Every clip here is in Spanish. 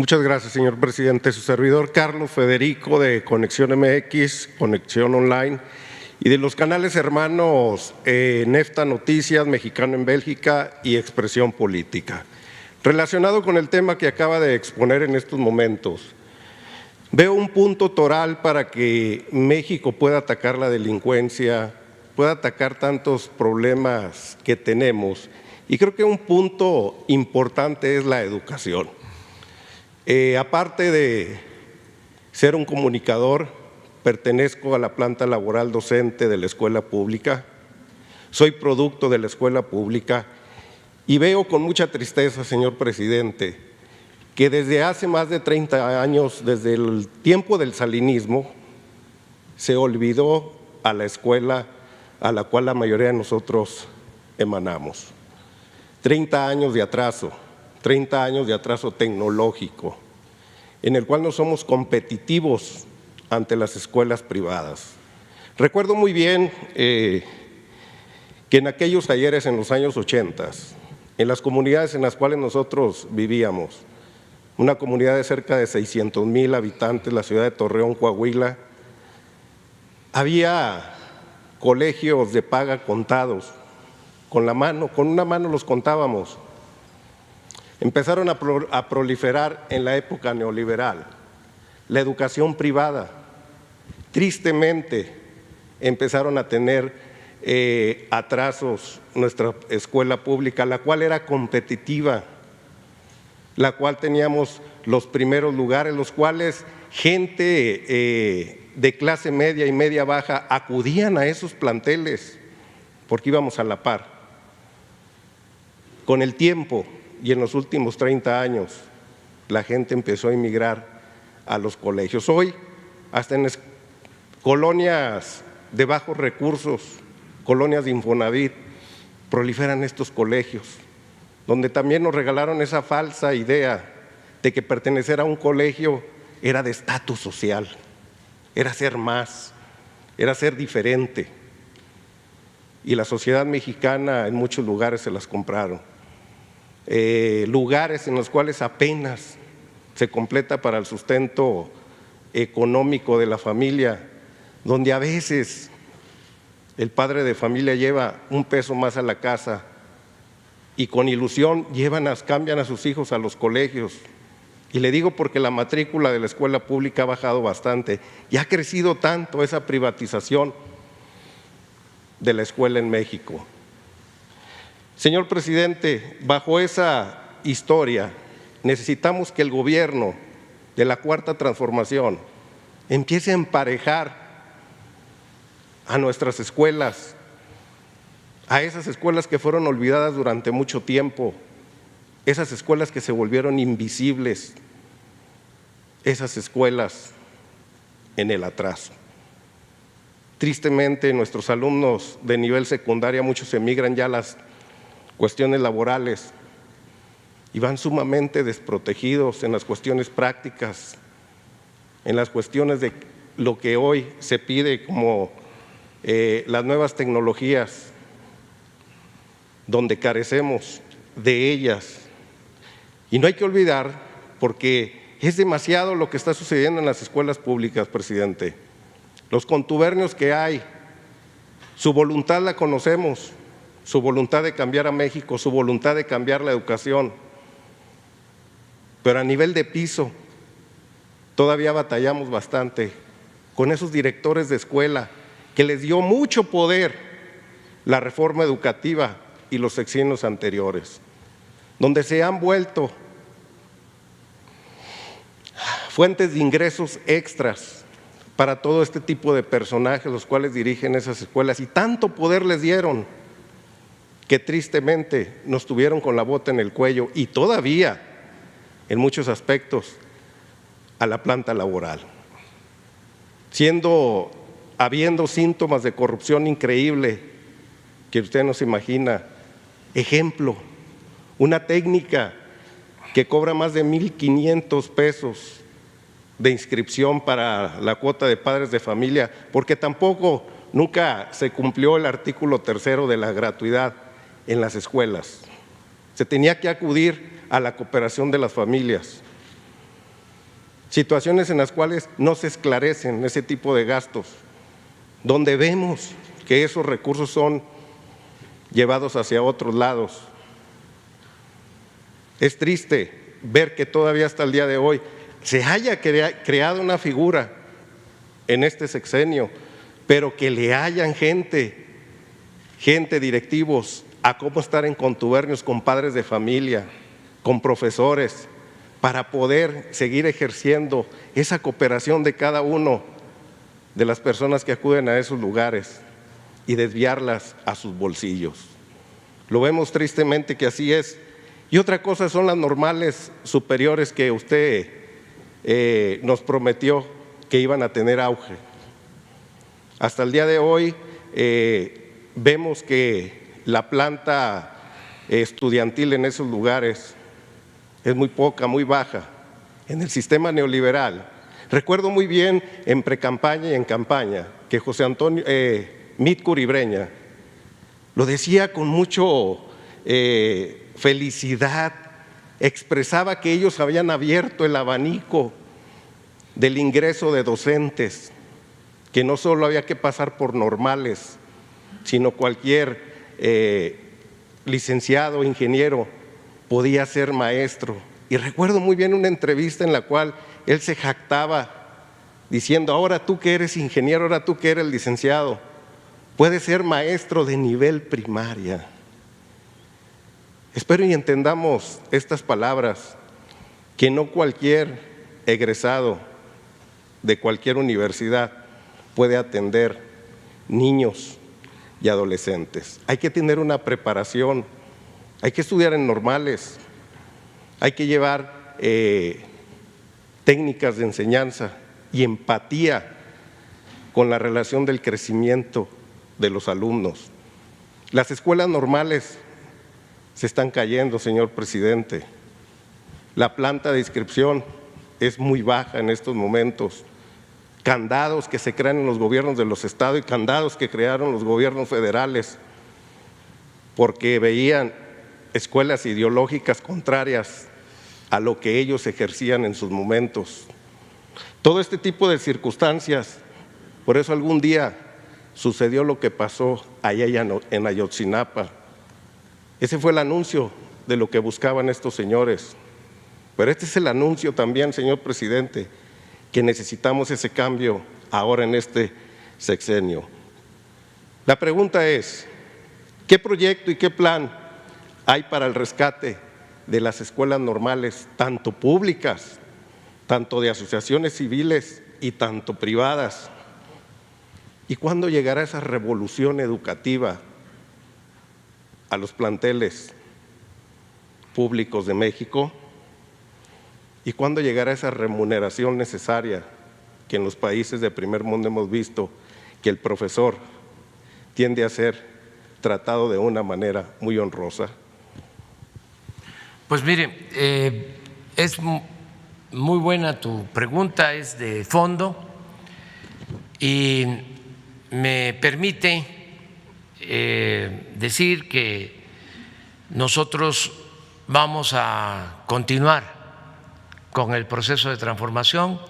Muchas gracias, señor presidente. Su servidor Carlos Federico de Conexión MX, Conexión Online y de los canales hermanos Nefta Noticias, Mexicano en Bélgica y Expresión Política. Relacionado con el tema que acaba de exponer en estos momentos, veo un punto toral para que México pueda atacar la delincuencia, pueda atacar tantos problemas que tenemos, y creo que un punto importante es la educación. Aparte de ser un comunicador, pertenezco a la planta laboral docente de la escuela pública, soy producto de la escuela pública y veo con mucha tristeza, señor presidente, que desde hace más de 30 años, desde el tiempo del salinismo, se olvidó a la escuela a la cual la mayoría de nosotros emanamos. 30 años de atraso. 30 años de atraso tecnológico, en el cual no somos competitivos ante las escuelas privadas. Recuerdo muy bien que en aquellos talleres en los años 80, en las comunidades en las cuales nosotros vivíamos, una comunidad de cerca de 600,000 habitantes, la ciudad de Torreón, Coahuila, había colegios de paga contados, con una mano los contábamos. Empezaron a proliferar en la época neoliberal la educación privada. Tristemente empezaron a tener atrasos nuestra escuela pública, la cual era competitiva, la cual teníamos los primeros lugares, los cuales gente de clase media y media baja acudían a esos planteles porque íbamos a la par. Con el tiempo y en los últimos 30 años, la gente empezó a emigrar a los colegios. Hoy, hasta en colonias de bajos recursos, colonias de Infonavit, proliferan estos colegios, donde también nos regalaron esa falsa idea de que pertenecer a un colegio era de estatus social, era ser más, era ser diferente. Y la sociedad mexicana en muchos lugares se las compraron. Lugares en los cuales apenas se completa para el sustento económico de la familia, donde a veces el padre de familia lleva un peso más a la casa y con ilusión cambian a sus hijos a los colegios. Y le digo porque la matrícula de la escuela pública ha bajado bastante y ha crecido tanto esa privatización de la escuela en México. Señor presidente, bajo esa historia necesitamos que el gobierno de la Cuarta Transformación empiece a emparejar a nuestras escuelas, a esas escuelas que fueron olvidadas durante mucho tiempo, esas escuelas que se volvieron invisibles, esas escuelas en el atraso. Tristemente, nuestros alumnos de nivel secundaria, muchos emigran ya a las cuestiones laborales y van sumamente desprotegidos en las cuestiones prácticas, en las cuestiones de lo que hoy se pide como las nuevas tecnologías, donde carecemos de ellas. Y no hay que olvidar, porque es demasiado lo que está sucediendo en las escuelas públicas, presidente. Los contubernios que hay, su voluntad la conocemos, su voluntad de cambiar a México, su voluntad de cambiar la educación, pero a nivel de piso todavía batallamos bastante con esos directores de escuela que les dio mucho poder la reforma educativa y los sexenios anteriores, donde se han vuelto fuentes de ingresos extras para todo este tipo de personajes, los cuales dirigen esas escuelas, y tanto poder les dieron que tristemente nos tuvieron con la bota en el cuello y todavía, en muchos aspectos, a la planta laboral. Habiendo síntomas de corrupción increíble que usted no se imagina. Ejemplo, una técnica que cobra más de 1,500 pesos de inscripción para la cuota de padres de familia, porque tampoco nunca se cumplió el artículo 3 de la gratuidad en las escuelas. Se tenía que acudir a la cooperación de las familias. situaciones en las cuales no se esclarecen ese tipo de gastos, donde vemos que esos recursos son llevados hacia otros lados. Es triste ver que todavía hasta el día de hoy se haya creado una figura en este sexenio, pero que le hayan gente, directivos, a cómo estar en contubernios con padres de familia, con profesores, para poder seguir ejerciendo esa cooperación de cada uno de las personas que acuden a esos lugares y desviarlas a sus bolsillos. Lo vemos tristemente que así es. Y otra cosa son las normales superiores que usted nos prometió que iban a tener auge. Hasta el día de hoy vemos que la planta estudiantil en esos lugares es muy poca, muy baja. En el sistema neoliberal, recuerdo muy bien en precampaña y en campaña que José Antonio Mit Curibreña lo decía con mucho felicidad, expresaba que ellos habían abierto el abanico del ingreso de docentes, que no solo había que pasar por normales, sino cualquier licenciado, ingeniero, podía ser maestro. Y recuerdo muy bien una entrevista en la cual él se jactaba diciendo: ahora tú que eres ingeniero, ahora tú que eres licenciado, puedes ser maestro de nivel primaria. Espero y entendamos estas palabras, que no cualquier egresado de cualquier universidad puede atender niños y adolescentes. Hay que tener una preparación, hay que estudiar en normales, hay que llevar técnicas de enseñanza y empatía con la relación del crecimiento de los alumnos. Las escuelas normales se están cayendo, señor presidente. La planta de inscripción es muy baja en estos momentos. Candados que se crean en los gobiernos de los estados y candados que crearon los gobiernos federales porque veían escuelas ideológicas contrarias a lo que ellos ejercían en sus momentos. Todo este tipo de circunstancias, por eso algún día sucedió lo que pasó allá en Ayotzinapa. Ese fue el anuncio de lo que buscaban estos señores. Pero este es el anuncio también, señor presidente, que necesitamos ese cambio ahora en este sexenio. La pregunta es: ¿qué proyecto y qué plan hay para el rescate de las escuelas normales, tanto públicas, tanto de asociaciones civiles y tanto privadas? ¿Y cuándo llegará esa revolución educativa a los planteles públicos de México? ¿Y cuándo llegará esa remuneración necesaria que en los países de primer mundo hemos visto que el profesor tiende a ser tratado de una manera muy honrosa? Pues mire, es muy buena tu pregunta, es de fondo y me permite decir que nosotros vamos a continuar con el proceso de transformación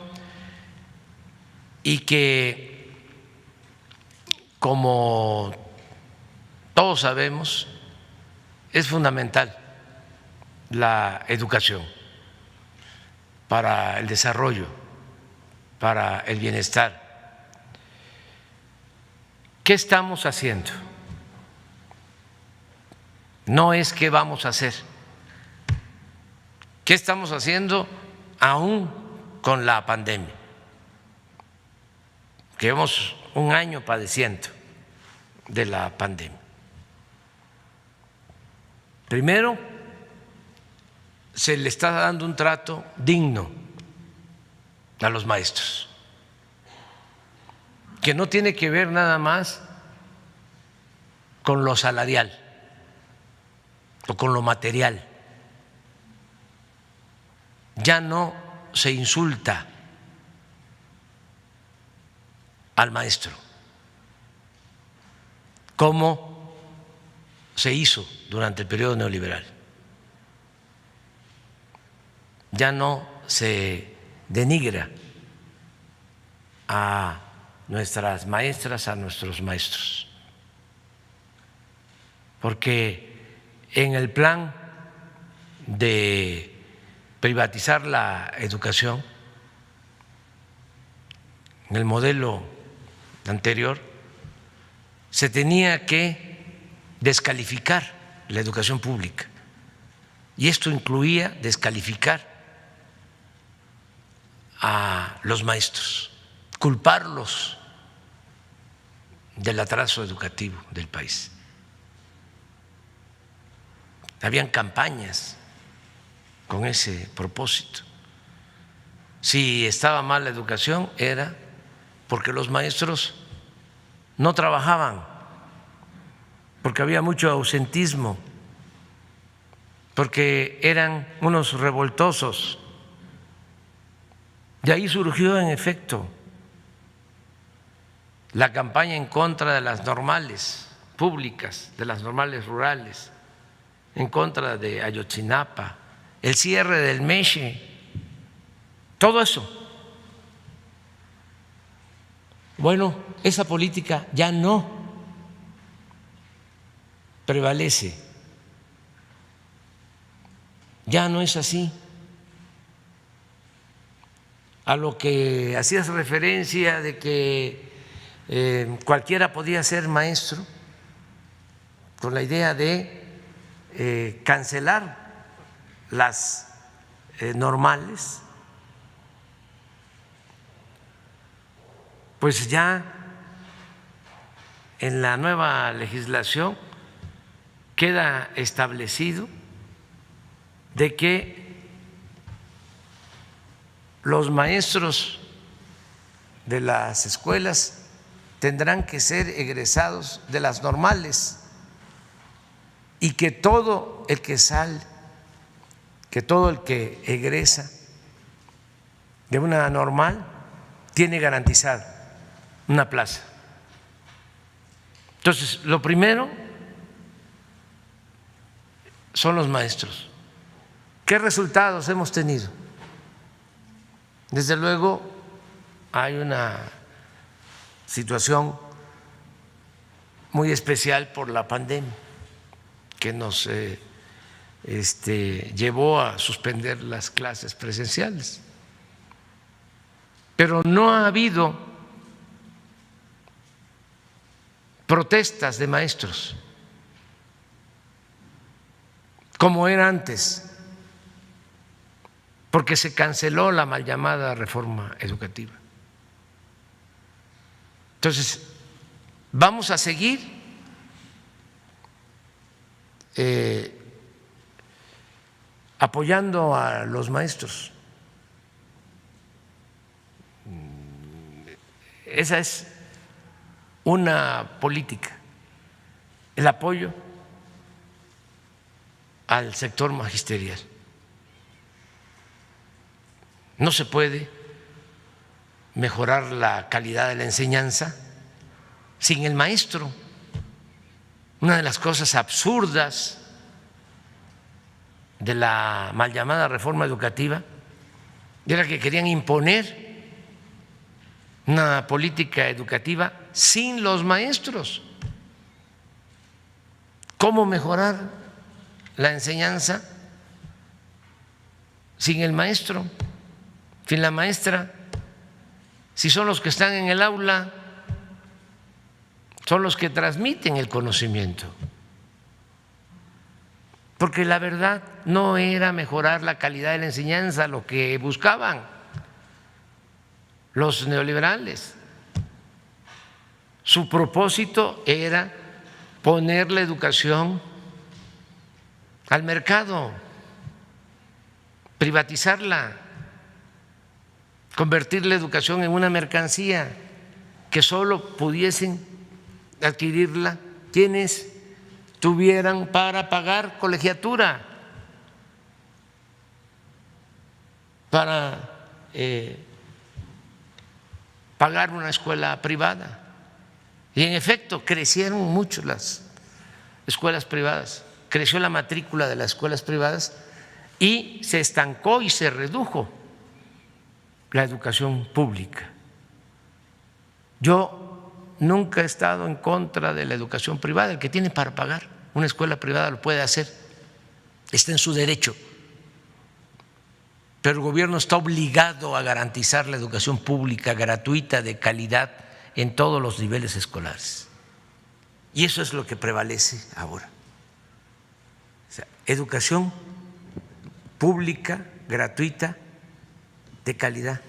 y que, como todos sabemos, es fundamental la educación para el desarrollo, para el bienestar. ¿Qué estamos haciendo? No es qué vamos a hacer. ¿Qué estamos haciendo aún con la pandemia? Que llevamos un año padeciendo de la pandemia. Primero, se le está dando un trato digno a los maestros, que no tiene que ver nada más con lo salarial o con lo material. Ya no se insulta al maestro como se hizo durante el periodo neoliberal. Ya no se denigra a nuestras maestras, a nuestros maestros. Porque en el plan de privatizar la educación, en el modelo anterior, se tenía que descalificar la educación pública. Y esto incluía descalificar a los maestros, culparlos del atraso educativo del país. Habían campañas con ese propósito. Si estaba mal la educación era porque los maestros no trabajaban, porque había mucho ausentismo, porque eran unos revoltosos. De ahí surgió, en efecto, la campaña en contra de las normales públicas, de las normales rurales, en contra de Ayotzinapa, el cierre del MESHE, todo eso. Bueno, esa política ya no prevalece, ya no es así. A lo que hacías referencia de que cualquiera podía ser maestro, con la idea de cancelar las normales, pues ya en la nueva legislación queda establecido de que los maestros de las escuelas tendrán que ser egresados de las normales y que todo el que sale, que todo el que egresa de una normal tiene garantizada una plaza. Entonces, lo primero son los maestros. ¿Qué resultados hemos tenido? Desde luego hay una situación muy especial por la pandemia que nos llevó a suspender las clases presenciales, pero no ha habido protestas de maestros como era antes, porque se canceló la mal llamada reforma educativa. Entonces, vamos a seguir apoyando a los maestros. Esa es una política, el apoyo al sector magisterial. No se puede mejorar la calidad de la enseñanza sin el maestro. Una de las cosas absurdas de la mal llamada reforma educativa era que querían imponer una política educativa sin los maestros. ¿Cómo mejorar la enseñanza sin el maestro, sin la maestra? Si son los que están en el aula, son los que transmiten el conocimiento. Porque la verdad no era mejorar la calidad de la enseñanza lo que buscaban los neoliberales. Su propósito era poner la educación al mercado, privatizarla, convertir la educación en una mercancía que solo pudiesen adquirirla quienes tuvieran para pagar colegiatura, para pagar una escuela privada. Y en efecto crecieron mucho las escuelas privadas, creció la matrícula de las escuelas privadas y se estancó y se redujo la educación pública. Yo nunca he estado en contra de la educación privada. El que tiene para pagar una escuela privada lo puede hacer, está en su derecho. Pero el gobierno está obligado a garantizar la educación pública gratuita, de calidad, en todos los niveles escolares. Y eso es lo que prevalece ahora. O sea, educación pública, gratuita, de calidad.